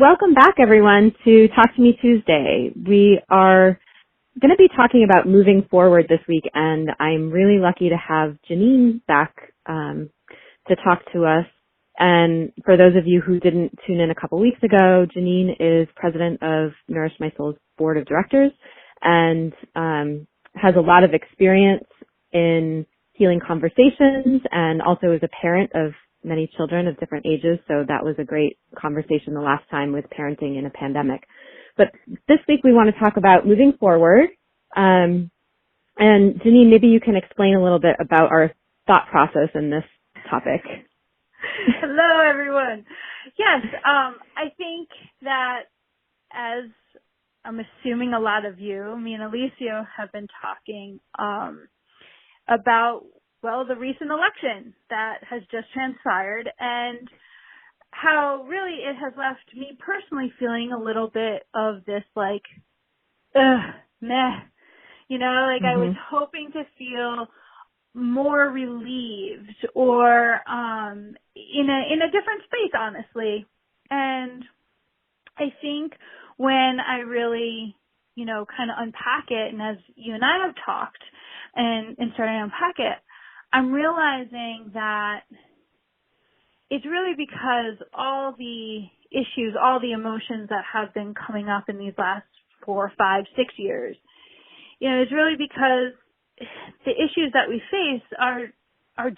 Welcome back, everyone, to Talk to Me Tuesday. We are going to be talking about moving forward this week, and I'm really lucky to have Janine back to talk to us. And for those of you who didn't tune in a couple weeks ago, Janine is president of Nourish My Soul's board of directors and has a lot of experience in healing conversations and also is a parent of many children of different ages, so that was a great conversation the last time with parenting in a pandemic. But this week we want to talk about moving forward. And Janine, maybe you can explain a little bit about our thought process in this topic. Hello, everyone. Yes, I think that as I'm assuming a lot of you, me and Alicia have been talking about the recent election that has just transpired and how really it has left me personally feeling a little bit of this meh. I was hoping to feel more relieved or in a different space, honestly. And I think when I really, kind of unpack it, and as you and I have talked and started to unpack it, I'm realizing that it's really because all the issues, all the emotions that have been coming up in these last 4, 5, 6 years, it's really because the issues that we face are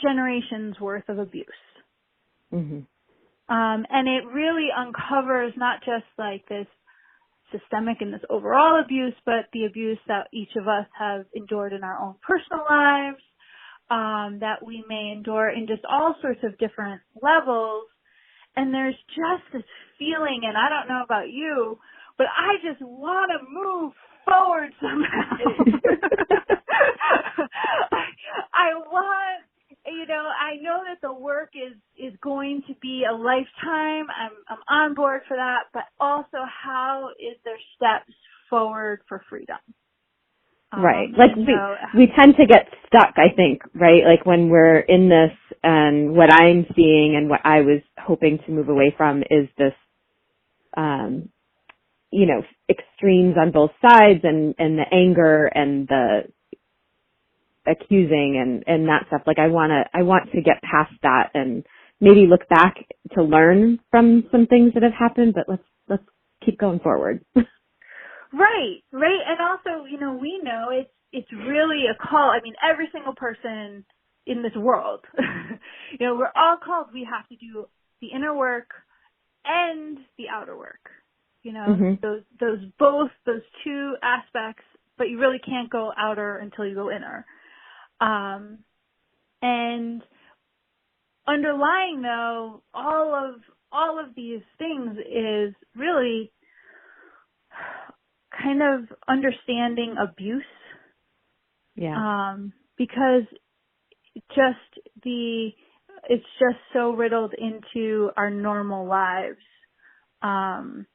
generations worth of abuse. Mm-hmm. And it really uncovers not just like this systemic and this overall abuse, but the abuse that each of us have endured in our own personal lives, that we may endure in just all sorts of different levels. And there's just this feeling, and I don't know about you, but I just want to move forward somehow. I want, I know that the work is going to be a lifetime. I'm on board for that, but also how is there steps forward for freedom? Right. We tend to get stuck, I think, right? Like when we're in this, and what I'm seeing and what I was hoping to move away from is this, extremes on both sides and the anger and the accusing and that stuff. Like I want to get past that and maybe look back to learn from some things that have happened, but let's keep going forward. Right. And also, we know it's really a call. I mean, every single person in this world, we're all called. We have to do the inner work and the outer work. Those two aspects, but you really can't go outer until you go inner. And underlying though, all of these things is really kind of understanding abuse. Yeah. Because it's just so riddled into our normal lives. And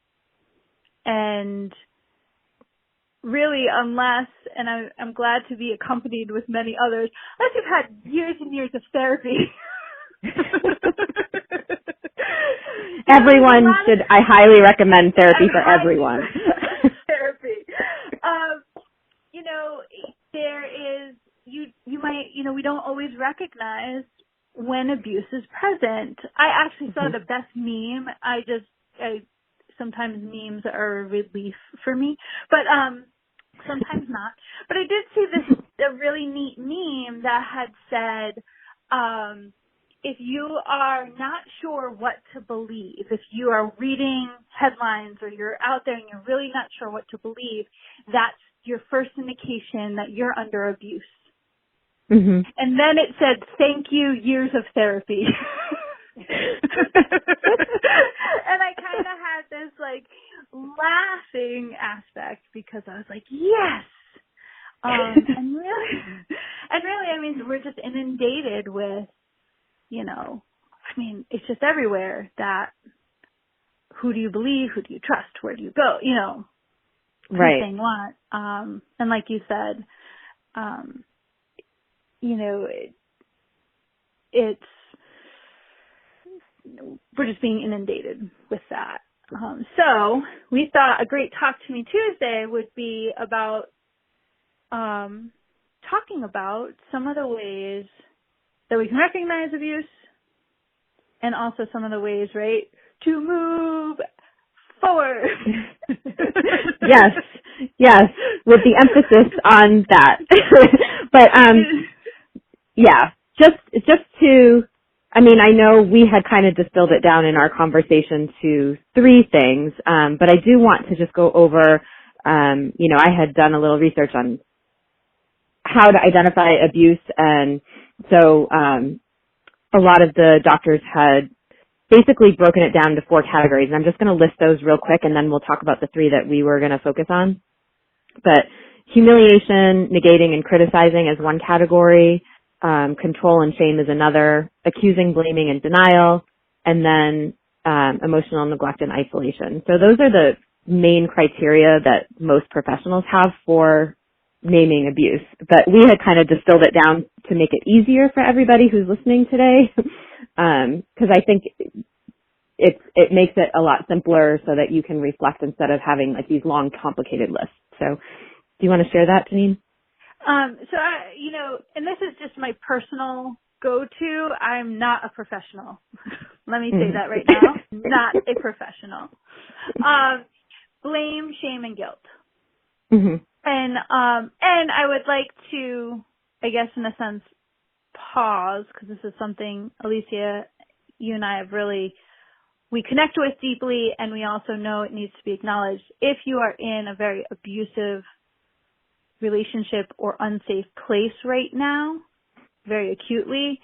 really, unless, and I'm glad to be accompanied with many others, unless you've had years and years of therapy. I highly recommend therapy for everyone. Therapy. There is, you might, we don't always recognize when abuse is present. I actually saw the best meme. Sometimes memes are a relief for me, but sometimes not. But I did see a really neat meme that had said, if you are not sure what to believe, if you are reading headlines or you're out there and you're really not sure what to believe, that's your first indication that you're under abuse. Mm-hmm. And then it said, thank you, years of therapy. And I kind of had this laughing aspect because I was like, yes. And really, I mean, we're just inundated with, it's just everywhere that who do you believe? Who do you trust? Where do you go? Right. Saying what? And like you said, it's we're just being inundated with that. So we thought a great Talk to Me Tuesday would be about talking about some of the ways that we can recognize abuse and also some of the ways, right, to move forward. Yes, with the emphasis on that. But yeah, just to, I mean, I know we had kind of distilled it down in our conversation to 3 things, but I do want to just go over, I had done a little research on how to identify abuse, and so a lot of the doctors had basically broken it down to 4 categories, and I'm just going to list those real quick, and then we'll talk about the 3 that we were going to focus on. But humiliation, negating, and criticizing is one category, control and shame is another, accusing, blaming, and denial, and then emotional neglect and isolation. So those are the main criteria that most professionals have for naming abuse. But we had kind of distilled it down to make it easier for everybody who's listening today, because I think it makes it a lot simpler so that you can reflect instead of having like these long, complicated lists. So do you want to share that, Janine? So and this is just my personal go-to. I'm not a professional. Let me say that right now. Not a professional. Blame, shame, and guilt. Mm-hmm. And I would like to, I guess in a sense, pause, because this is something, Alicia, you and I have really, we connect with deeply, and we also know it needs to be acknowledged. If you are in a very abusive relationship or unsafe place right now, very acutely,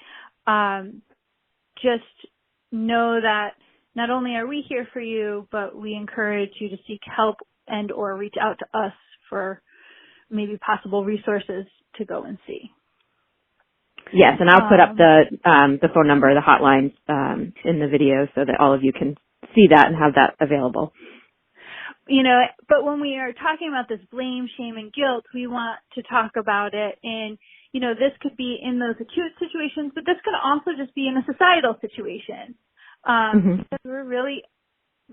just know that not only are we here for you, but we encourage you to seek help and or reach out to us for maybe possible resources to go and see. Yes, and I'll put up the phone number, the hotlines in the video so that all of you can see that and have that available. But when we are talking about this blame, shame, and guilt, we want to talk about it in, this could be in those acute situations, but this could also just be in a societal situation. Because we're really,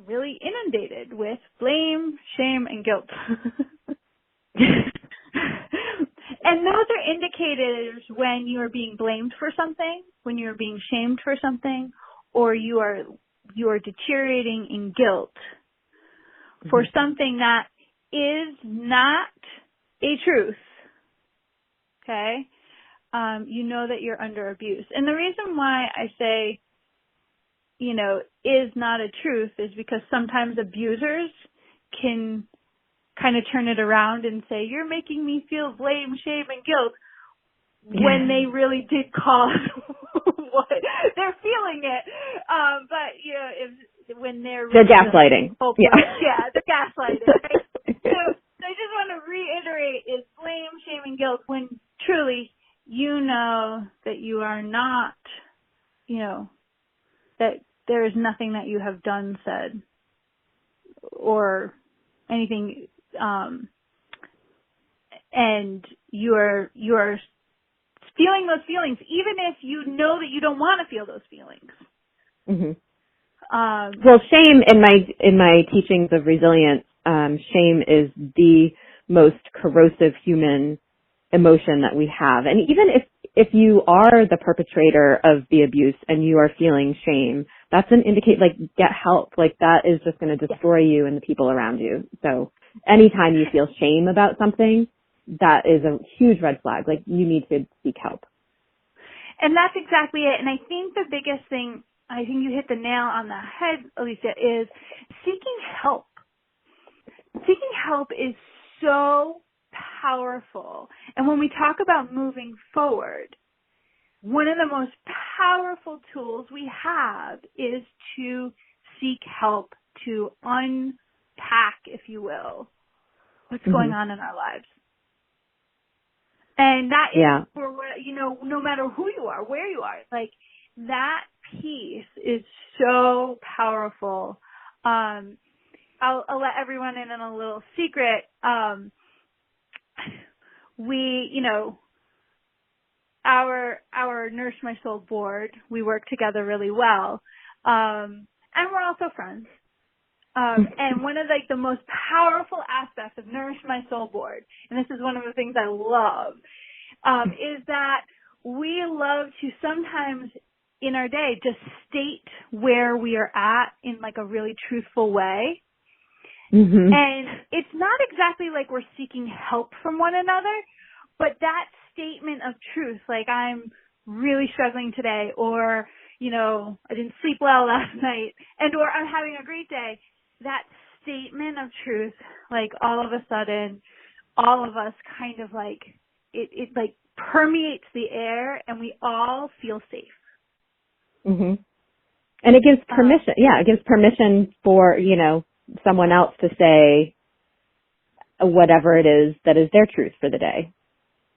really inundated with blame, shame, and guilt. And those are indicators when you are being blamed for something, when you are being shamed for something, or you are deteriorating in guilt for something that is not a truth. Okay? You know that you're under abuse. And the reason why I say, is not a truth is because sometimes abusers can kind of turn it around and say, you're making me feel blame, shame, and guilt, when they really did cause what they're feeling it. But, when they're gaslighting. Hopeless, they're gaslighting. Right? So I just want to reiterate is blame, shame, and guilt when truly you know that you are not, that there is nothing that you have done, said, or anything, and you are feeling those feelings, even if you know that you don't want to feel those feelings. Mm-hmm. Well, shame in my teachings of resilience, shame is the most corrosive human emotion that we have. And even if you are the perpetrator of the abuse and you are feeling shame, that's an indicate, get help. That is just going to destroy you and the people around you. So anytime you feel shame about something, that is a huge red flag. You need to seek help. And that's exactly it. And I think the biggest thing, I think you hit the nail on the head, Alicia, is seeking help. Seeking help is so powerful. And when we talk about moving forward, one of the most powerful tools we have is to seek help, to unpack, if you will, what's going on in our lives. And that is for, no matter who you are, where you are, that piece is so powerful. I'll let everyone in on a little secret. Our Nurse My Soul board, we work together really well. And we're also friends. And one of like the most powerful aspects of Nourish My Soul Board, and this is one of the things I love, is that we love to sometimes in our day just state where we are at in like a really truthful way. Mm-hmm. And it's not exactly like we're seeking help from one another, but that statement of truth, like I'm really struggling today, or, you know, I didn't sleep well last night, and or I'm having a great day, that statement of truth, like all of a sudden, all of us kind of like, it like permeates the air and we all feel safe. Mm-hmm. And it gives permission, it gives permission for, you know, someone else to say whatever it is that is their truth for the day.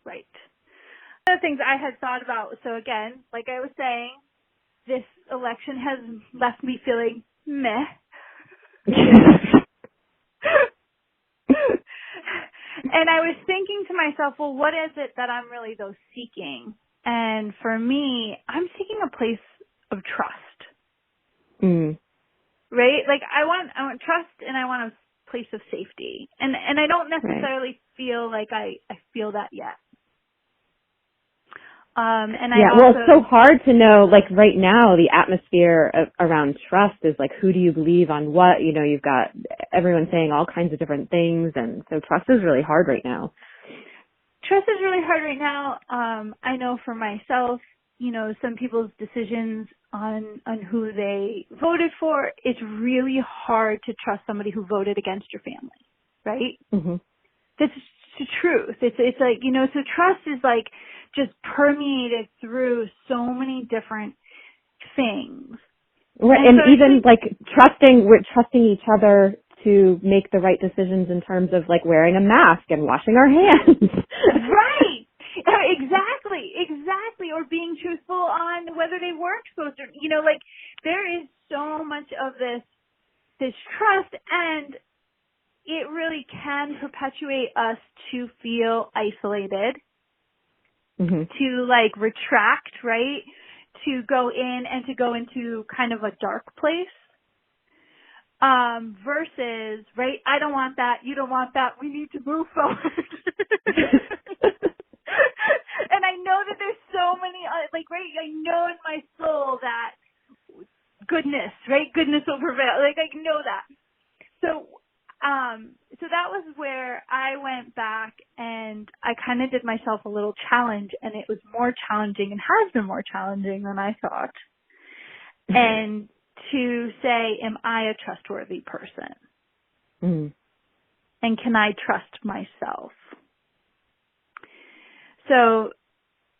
Right. One of the things I had thought about, so again, like I was saying, this election has left me feeling meh. And I was thinking to myself, well, what is it that I'm really though seeking? And for me, I'm seeking a place of trust. Mm. Right? Like I want trust, and I want a place of safety. And I don't necessarily feel like I feel that yet. Well, it's so hard to know, like right now, the atmosphere around trust is like, who do you believe on what? You know, you've got everyone saying all kinds of different things, and so trust is really hard right now. Trust is really hard right now. I know for myself, you know, some people's decisions on who they voted for, it's really hard to trust somebody who voted against your family, right? Mm-hmm. That's the truth. It's like, you know, so trust is like just permeated through so many different things. Right, and so even like we're trusting each other to make the right decisions in terms of like wearing a mask and washing our hands. Right. Exactly. Or being truthful on whether they weren't supposed to, you know, like there is so much of this trust, and it really can perpetuate us to feel isolated, mm-hmm. to like retract, right? To go in and to go into kind of a dark place. Versus, right, I don't want that, you don't want that, we need to move forward. And I know that there's so many, like, right, I know in my soul that goodness, right, goodness will prevail, like, I know that. So that was where I went back and I kind of did myself a little challenge, and it was more challenging and has been more challenging than I thought. And to say, am I a trustworthy person? Mm. And can I trust myself? So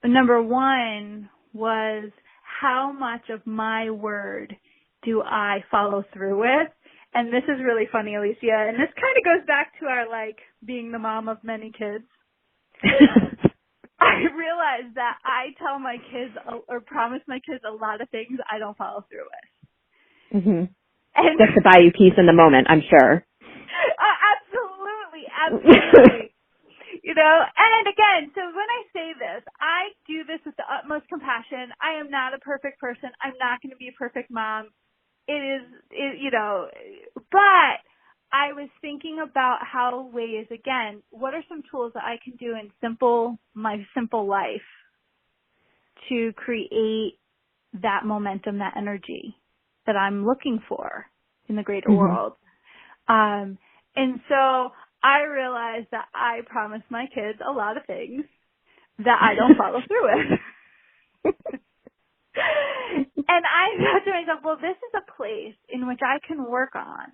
number one was, how much of my word do I follow through with? And this is really funny, Alicia, and this kind of goes back to our, like, being the mom of many kids. I realized that I tell my kids or promise my kids a lot of things I don't follow through with. Mm-hmm. And just to buy you peace in the moment, I'm sure. Absolutely. You know, and again, so when I say this, I do this with the utmost compassion. I am not a perfect person. I'm not going to be a perfect mom. You know, but I was thinking about how ways, again, what are some tools that I can do in my simple life to create that momentum, that energy that I'm looking for in the greater mm-hmm. world. And so I realized that I promised my kids a lot of things that I don't follow through with. And I thought to myself, well, this is a place in which I can work on,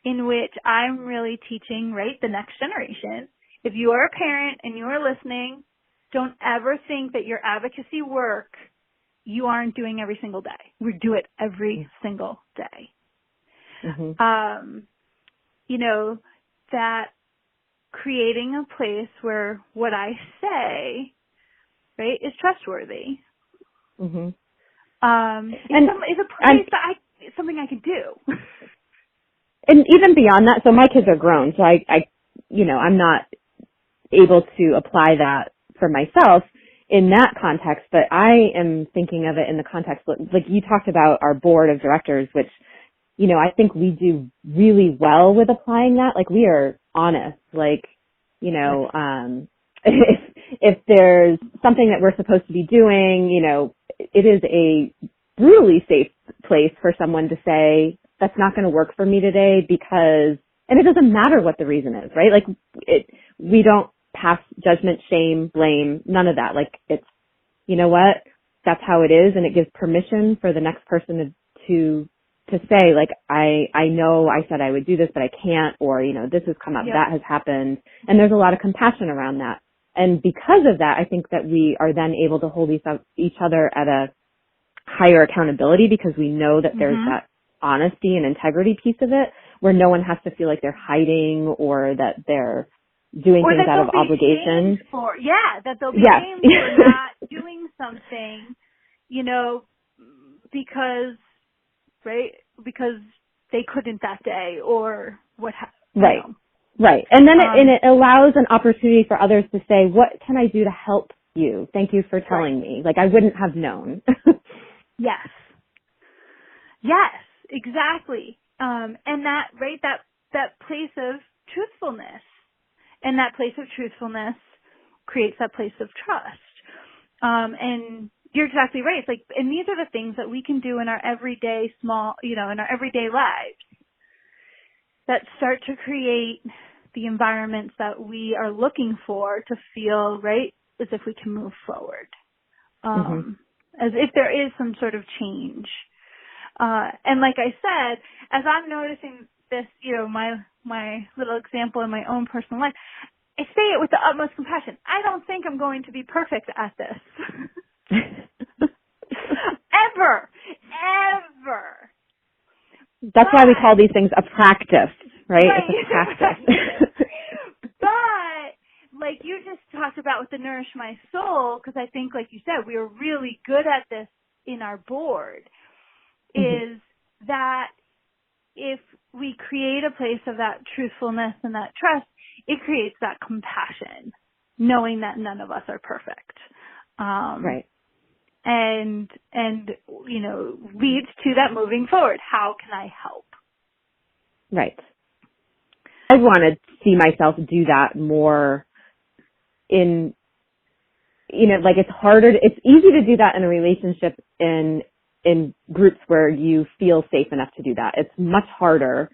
in which I'm really teaching, right, the next generation. If you are a parent and you are listening, don't ever think that your advocacy work you aren't doing every single day. We do it every single day. Mm-hmm. You know, that creating a place where what I say, right, is trustworthy. Mm-hmm. Is a place that something I could do. And even beyond that, so my kids are grown, so I you know, I'm not able to apply that for myself in that context, but I am thinking of it in the context, like you talked about our board of directors, which I think we do really well with applying that. Like, we are honest. Like, if there's something that we're supposed to be doing, it is a brutally safe place for someone to say, that's not going to work for me today because, and it doesn't matter what the reason is, right? Like, we don't pass judgment, shame, blame, none of that. Like, it's, you know what, that's how it is, and it gives permission for the next person to say, like, I know I said I would do this, but I can't, or, this has come up, that has happened, and there's a lot of compassion around that. And because of that, I think that we are then able to hold each other at a higher accountability because we know that there's that honesty and integrity piece of it where no one has to feel like they're hiding or that they're doing things out of obligation. That they'll be shamed for not doing something, because they couldn't that day or what happened. Right. And then it allows an opportunity for others to say, what can I do to help you? Thank you for telling me. Like, I wouldn't have known. Yes, exactly. And that place of truthfulness, and that place of truthfulness creates that place of trust. And you're exactly right. It's like, and these are the things that we can do in our everyday in our everyday lives that start to create the environments that we are looking for to feel right as if we can move forward. As if there is some sort of change. And like I said, as I'm noticing this, my little example in my own personal life, I say it with the utmost compassion. I don't think I'm going to be perfect at this. Ever. That's why we call these things a practice, right? It's a practice. But, like you just talked about with the Nourish My Soul, because I think, like you said, we are really good at this in our board, is that if we create a place of that truthfulness and that trust, it creates that compassion, knowing that none of us are perfect. Right. And, leads to that moving forward. How can I help? Right. I want to see myself do that more in, like, it's easy to do that in a relationship in groups where you feel safe enough to do that. It's much harder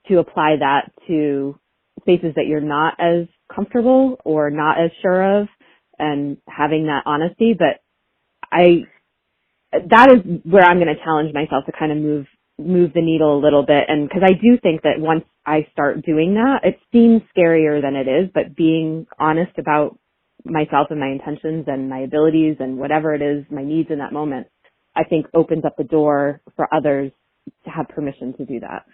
to apply that to spaces that you're not as comfortable or not as sure of and having that honesty. But that is where I'm going to challenge myself to kind of move the needle a little bit. And because I do think that once I start doing that, it seems scarier than it is, but being honest about myself and my intentions and my abilities and whatever it is, my needs in that moment, I think opens up the door for others to have permission to do that.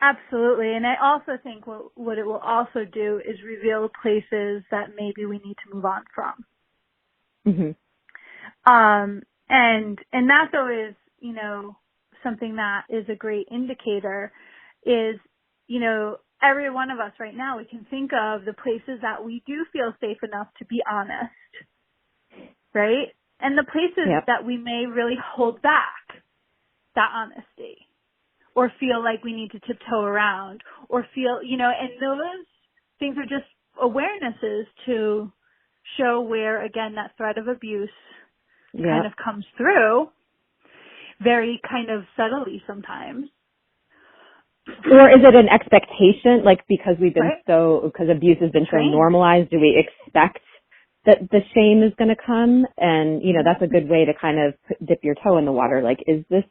Absolutely. And I also think what it will also do is reveal places that maybe we need to move on from. And that's always, something that is a great indicator is, every one of us right now, we can think of the places that we do feel safe enough to be honest, right? And the places that we may really hold back that honesty or feel like we need to tiptoe around or feel, and those things are just awarenesses to show where, again, that threat of abuse kind of comes through very kind of subtly sometimes. Or is it an expectation, like because we've been because abuse has been so normalized, do we expect that the shame is going to come? And, that's a good way to kind of dip your toe in the water. Like, is this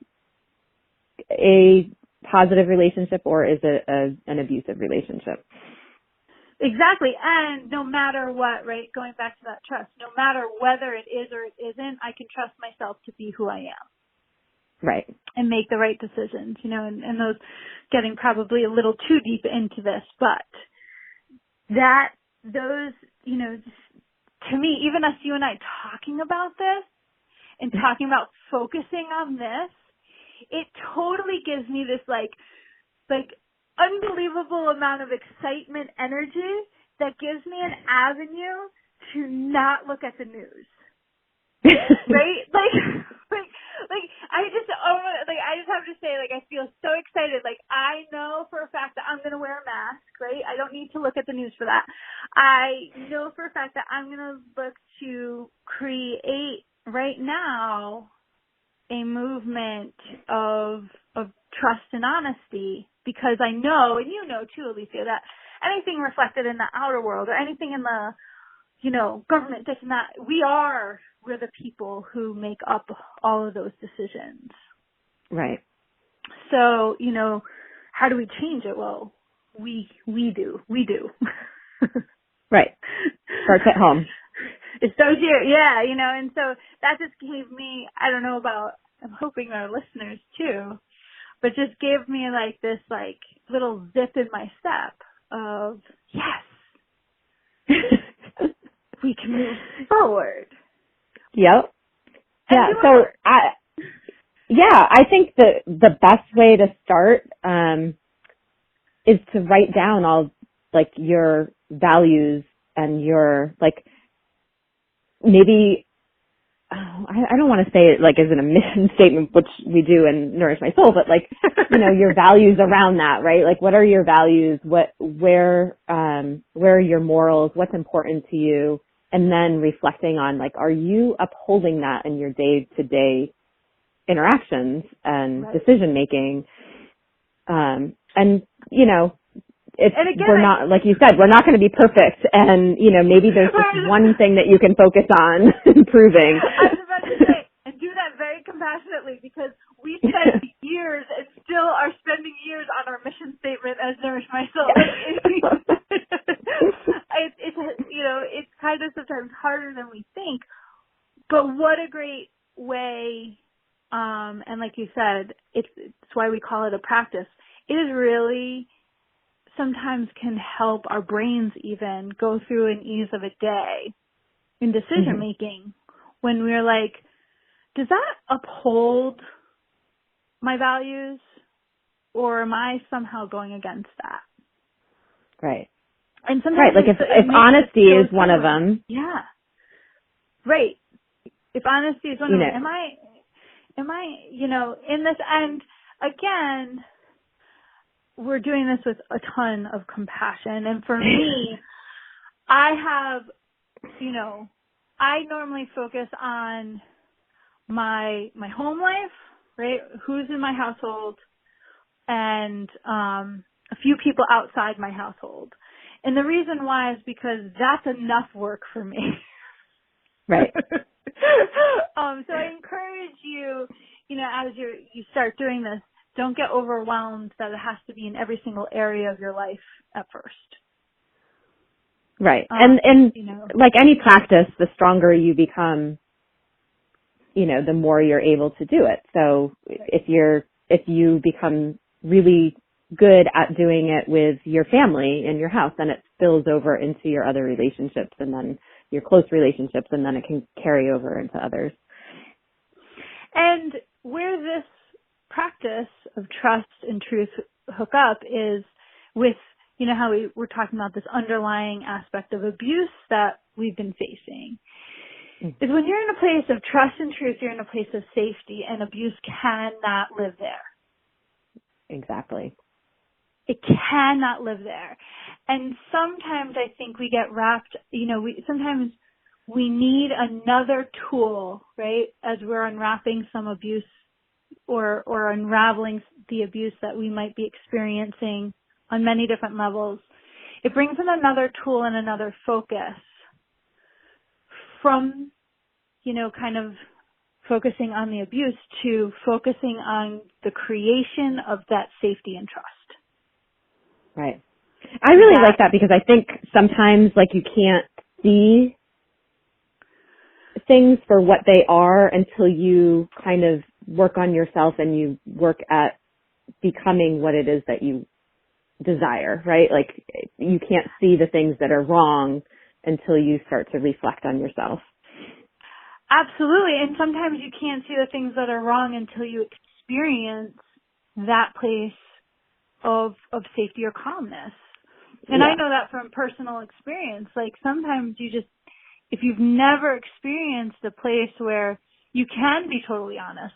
a positive relationship or is it an abusive relationship? Exactly. And no matter what, right, going back to that trust, no matter whether it is or it isn't, I can trust myself to be who I am. Right. And make the right decisions, and those getting probably a little too deep into this, but those, to me, even us, you and I talking about this and talking about focusing on this, it totally gives me this like unbelievable amount of excitement, energy that gives me an avenue to not look at the news. Right? Like I just have to say, like, I feel so excited. Like, I know for a fact that I'm going to wear a mask, right? I don't need to look at the news for that. I know for a fact that I'm going to look to create right now a movement of trust and honesty, because I know, and you know too, Alicia, that anything reflected in the outer world or anything in the, government, this and that, we're the people who make up all of those decisions. Right. So, how do we change it? Well, we do. Right. Starts at home. It's so dear. Yeah, and so that just gave me, I don't know about, I'm hoping our listeners too, but just gave me like this like little zip in my step of, yes, we can move forward. Yep. Yeah. So I think the best way to start is to write down all like your values and your like maybe I don't want to say it like as in a mission statement, which we do in Nourish My Soul, but like your values around that, right? Like what are your values? Where are your morals? What's important to you? And then reflecting on like, are you upholding that in your day-to-day interactions and decision making? We're not, like you said, we're not going to be perfect. And, maybe there's just one thing that you can focus on improving. I was about to say, and do that very compassionately, because we spent years and still are spending years on our mission statement as Nourish My Soul. It's kind of sometimes harder than we think, but what a great way, and like you said, it's why we call it a practice. It is really sometimes can help our brains even go through an ease of a day in decision making when we're like, does that uphold my values or am I somehow going against that? Right. And sometimes like if honesty is one of them. Yeah. Right. If honesty is one of them, am I, in this, and again, we're doing this with a ton of compassion. And for me, I have, I normally focus on my home life, right? Who's in my household and a few people outside my household. And the reason why is because that's enough work for me. Right. So I encourage you, as you start doing this, don't get overwhelmed that it has to be in every single area of your life at first. Right. And like any practice, the stronger you become, the more you're able to do it. So if you become really good at doing it with your family in your house, then it spills over into your other relationships and then your close relationships, and then it can carry over into others. And where this practice of trust and truth hook up is with, how we're talking about this underlying aspect of abuse that we've been facing. Is when you're in a place of trust and truth, you're in a place of safety, and abuse cannot live there. Exactly. It cannot live there. And sometimes I think we get wrapped, sometimes we need another tool, right, as we're unwrapping some abuse or unraveling the abuse that we might be experiencing on many different levels. It brings in another tool and another focus from, kind of focusing on the abuse to focusing on the creation of that safety and trust. Right. I really like that because I think sometimes like you can't see things for what they are until you kind of work on yourself and you work at becoming what it is that you desire, right? Like you can't see the things that are wrong until you start to reflect on yourself. Absolutely. And sometimes you can't see the things that are wrong until you experience that place of safety or calmness. And I know that from personal experience. Like sometimes if you've never experienced a place where you can be totally honest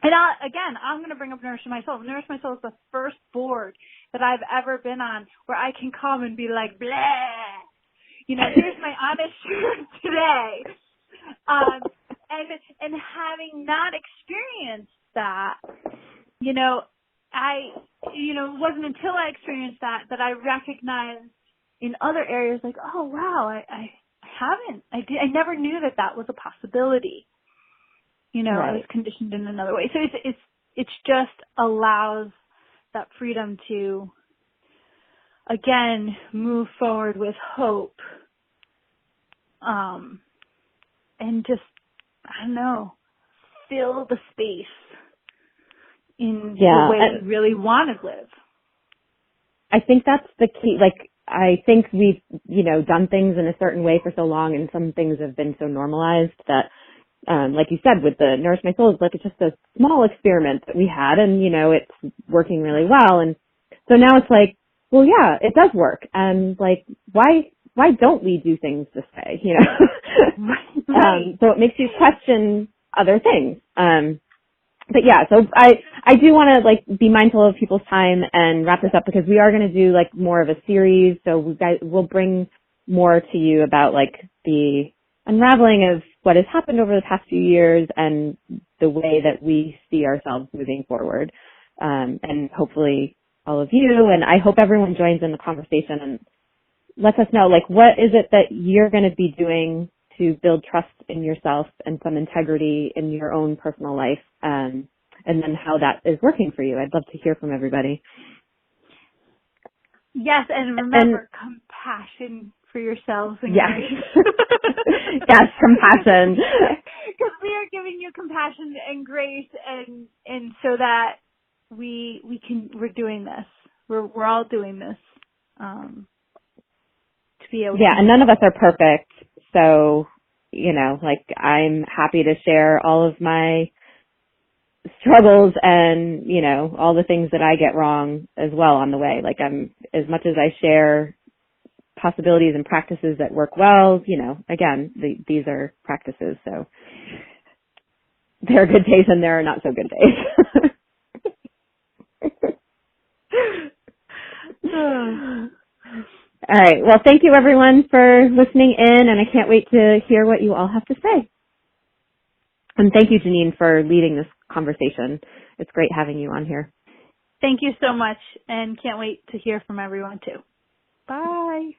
And I'm going to bring up Nourish My Soul. Nourish My Soul is the first board that I've ever been on where I can come and be like, blah. Here's my honest truth today. And having not experienced that, it wasn't until I experienced that I recognized in other areas like, oh wow, I haven't. I never knew that was a possibility. Right. I was conditioned in another way. So it's just allows that freedom to, again, move forward with hope. And just, I don't know, fill the space in the way we really want to live. I think that's the key. Like, I think we've, done things in a certain way for so long, and some things have been so normalized that, like you said, with the Nourish My Soul, it's just a small experiment that we had, and, it's working really well. And so now it's like, well, yeah, it does work. And like, why don't we do things this way, Right. So it makes you question other things. But yeah, so I do want to be mindful of people's time and wrap this up, because we are going to do more of a series. So we'll bring more to you about the unraveling of what has happened over the past few years and the way that we see ourselves moving forward. And hopefully all of you, and I hope everyone joins in the conversation and lets us know, what is it that you're going to be doing to build trust in yourself and some integrity in your own personal life, and then how that is working for you. I'd love to hear from everybody. Yes, and remember, compassion for yourselves and grace. Yes, compassion. Because we are giving you compassion and grace, and so that we're doing this. We're all doing this. To be able and none of us are perfect. So, I'm happy to share all of my struggles and, all the things that I get wrong as well on the way. As much as I share possibilities and practices that work well, again, these are practices. So there are good days and there are not so good days. All right. Well, thank you everyone for listening in, and I can't wait to hear what you all have to say. And thank you, Janine, for leading this conversation. It's great having you on here. Thank you so much, and can't wait to hear from everyone too. Bye.